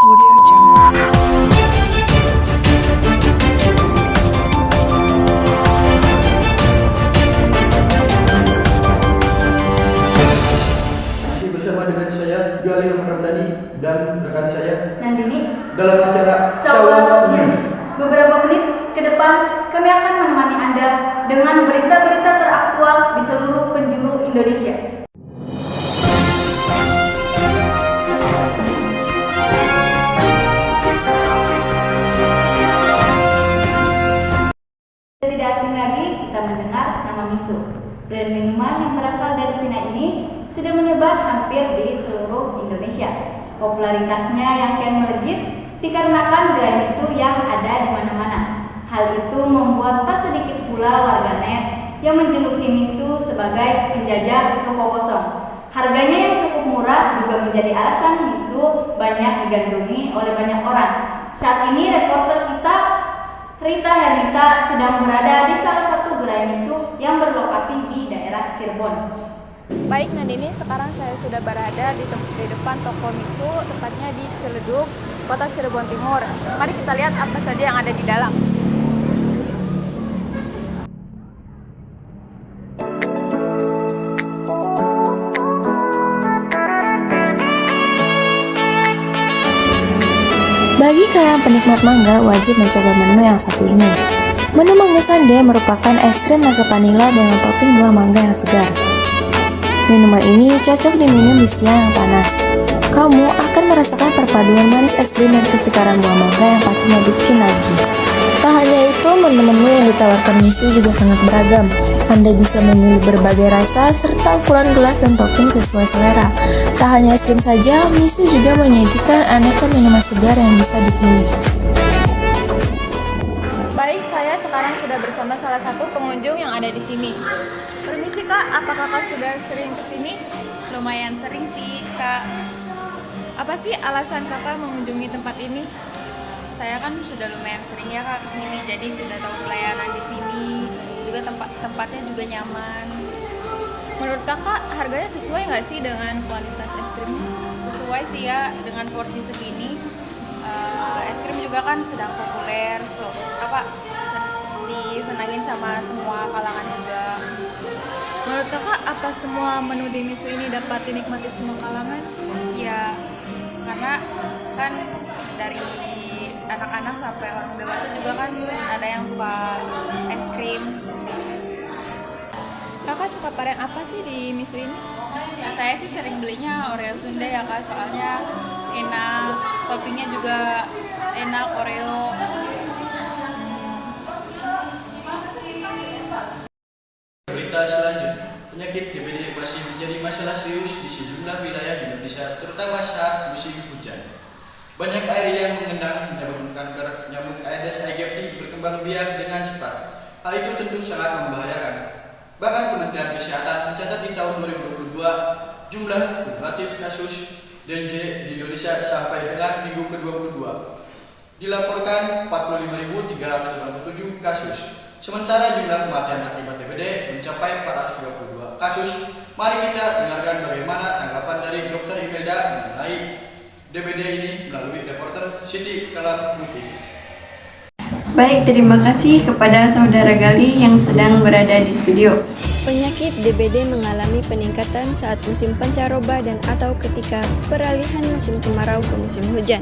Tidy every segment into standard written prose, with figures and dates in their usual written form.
Audio Jungle. Masih bersama dengan saya Gali Ramdhani dan rekan saya Nandini dalam acara Sawal News. Beberapa menit ke depan kami akan menemani Anda dengan berita-berita teraktual di seluruh penjuru Indonesia. Tidak asing lagi kita mendengar nama miso. Brand minuman yang berasal dari Cina ini sudah menyebar hampir di seluruh Indonesia. Popularitasnya yang kian melejit dikarenakan gerai miso yang ada di mana-mana. Hal itu membuat tak sedikit pula warganet yang menjuluki miso sebagai penjajah toko kosong. Harganya yang cukup murah juga menjadi alasan miso banyak digandrungi oleh banyak orang. Saat ini reporter kita Rita Hernita sedang berada di salah satu gerai miso yang berlokasi di daerah Cirebon. Baik Nandini, sekarang saya sudah berada di depan toko miso, tepatnya di Ciledug, Kota Cirebon Timur. Mari kita lihat apa saja yang ada di dalam. Bagi kalian penikmat mangga, wajib mencoba menu yang satu ini. Menu Mangga Sundae merupakan es krim rasa vanila dengan topping buah mangga yang segar. Minuman ini cocok diminum di siang yang panas. Kamu akan merasakan perpaduan manis es krim dan kesegaran buah mangga yang pastinya bikin lagi. Tak hanya itu, menu-menu yang ditawarkan miso juga sangat beragam. Anda bisa memilih berbagai rasa serta ukuran gelas dan topping sesuai selera. Tak hanya es krim saja, miso juga menyajikan aneka minuman segar yang bisa dipilih. Baik, saya sekarang sudah bersama salah satu pengunjung yang ada di sini. Permisi Kak, apa Kakak sudah sering ke sini? Lumayan sering sih Kak. Apa sih alasan Kakak mengunjungi tempat ini? Saya kan sudah lumayan sering ya Kak kesini, jadi sudah tahu pelayanan di sini. Juga tempatnya juga nyaman. Menurut Kakak, harganya sesuai nggak sih dengan kualitas es krimnya? Sesuai sih ya dengan porsi segini. Es krim juga kan sedang populer, disenangin sama semua kalangan juga. Menurut Kakak, apa semua menu di miso ini dapat dinikmati semua kalangan? Ya, karena kan dari anak-anak sampai orang dewasa juga kan ada yang suka es krim. Kakak suka varian apa sih di miso ini? Ya, saya sih sering belinya Oreo Sundae ya Kak, soalnya enak, toppingnya juga enak Oreo. Berita selanjutnya, penyakit DBD masih menjadi masalah serius di sejumlah wilayah di Indonesia, terutama saat musim hujan. Banyak air yang mengendang menyebabkan nyamuk Aedes aegypti berkembang biak dengan cepat. Hal itu tentu sangat membahayakan. Bahkan Kementerian Kesehatan mencatat di tahun 2022 jumlah kumulatif kasus DNJ di Indonesia sampai dengan minggu ke-22 dilaporkan 45.387 kasus. Sementara jumlah kematian akibat DBD mencapai 432 kasus. Mari kita dengarkan bagaimana tanggapan dari Dr. Imelda mengenai DBD ini melalui reporter Siti Kalam Putih. Baik, terima kasih kepada saudara Gali yang sedang berada di studio. Penyakit DBD mengalami peningkatan saat musim pancaroba dan atau ketika peralihan musim kemarau ke musim hujan.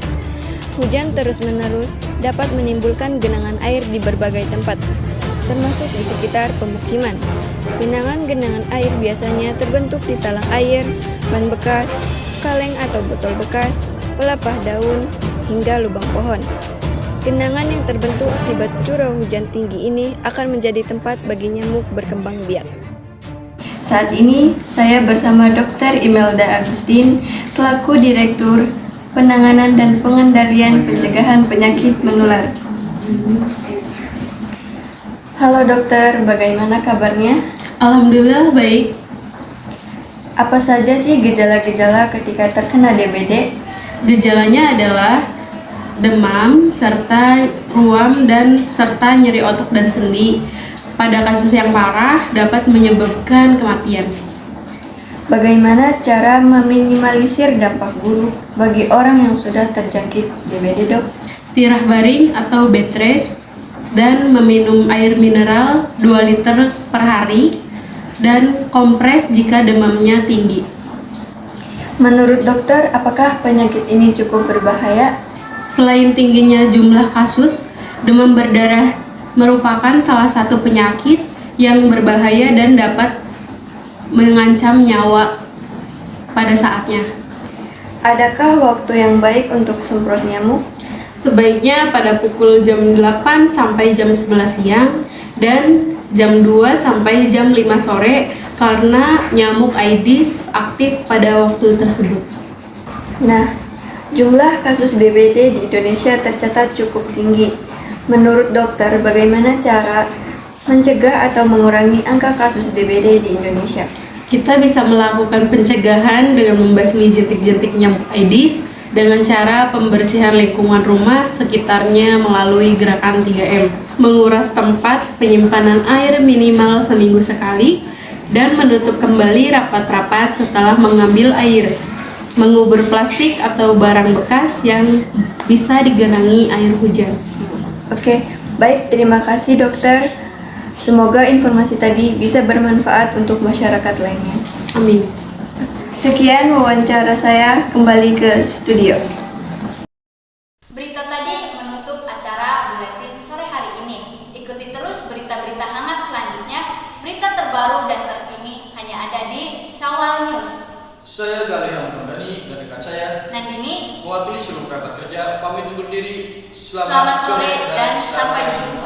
Hujan terus-menerus dapat menimbulkan genangan air di berbagai tempat, termasuk di sekitar pemukiman. Genangan-genangan air biasanya terbentuk di talang air, ban bekas, kaleng atau botol bekas, pelepah daun, hingga lubang pohon. Genangan yang terbentuk akibat curah hujan tinggi ini akan menjadi tempat bagi nyamuk berkembang biak. Saat ini saya bersama Dr. Imelda Agustin selaku Direktur Penanganan dan Pengendalian Pencegahan Penyakit Menular. Halo dokter, bagaimana kabarnya? Alhamdulillah baik. Apa saja sih gejala-gejala ketika terkena DBD? Gejalanya adalah demam, serta ruam dan serta nyeri otot dan sendi. Pada kasus yang parah dapat menyebabkan kematian. Bagaimana cara meminimalisir dampak buruk bagi orang yang sudah terjangkit DBD, Dok? Tirah baring atau bed rest, dan meminum air mineral 2 liter per hari, dan kompres jika demamnya tinggi. Menurut dokter, apakah penyakit ini cukup berbahaya? Selain tingginya jumlah kasus, demam berdarah merupakan salah satu penyakit yang berbahaya dan dapat mengancam nyawa pada saatnya. Adakah waktu yang baik untuk semprot nyamuk? Sebaiknya pada pukul jam 8 sampai jam 11 siang dan jam 2 sampai jam 5 sore karena nyamuk Aedes aktif pada waktu tersebut. Nah, jumlah kasus DBD di Indonesia tercatat cukup tinggi. Menurut dokter, bagaimana cara mencegah atau mengurangi angka kasus DBD di Indonesia? Kita bisa melakukan pencegahan dengan membasmi jentik-jentik nyamuk Aedes dengan cara pembersihan lingkungan rumah sekitarnya melalui gerakan 3M, menguras tempat penyimpanan air minimal seminggu sekali, dan menutup kembali rapat-rapat setelah mengambil air, mengubur plastik atau barang bekas yang bisa digenangi air hujan. Oke, baik, terima kasih dokter. Semoga informasi tadi bisa bermanfaat untuk masyarakat lainnya. Amin. Sekian wawancara saya, kembali ke studio. Berita tadi menutup acara Buletin sore hari ini. Ikuti terus berita-berita hangat selanjutnya, berita terbaru dan terkini hanya ada di Sawal News. Saya Galih Hamdani dan rekan saya Nandini, mewakili seluruh rapat kerja pamit undur diri. selamat sore dan sampai jumpa.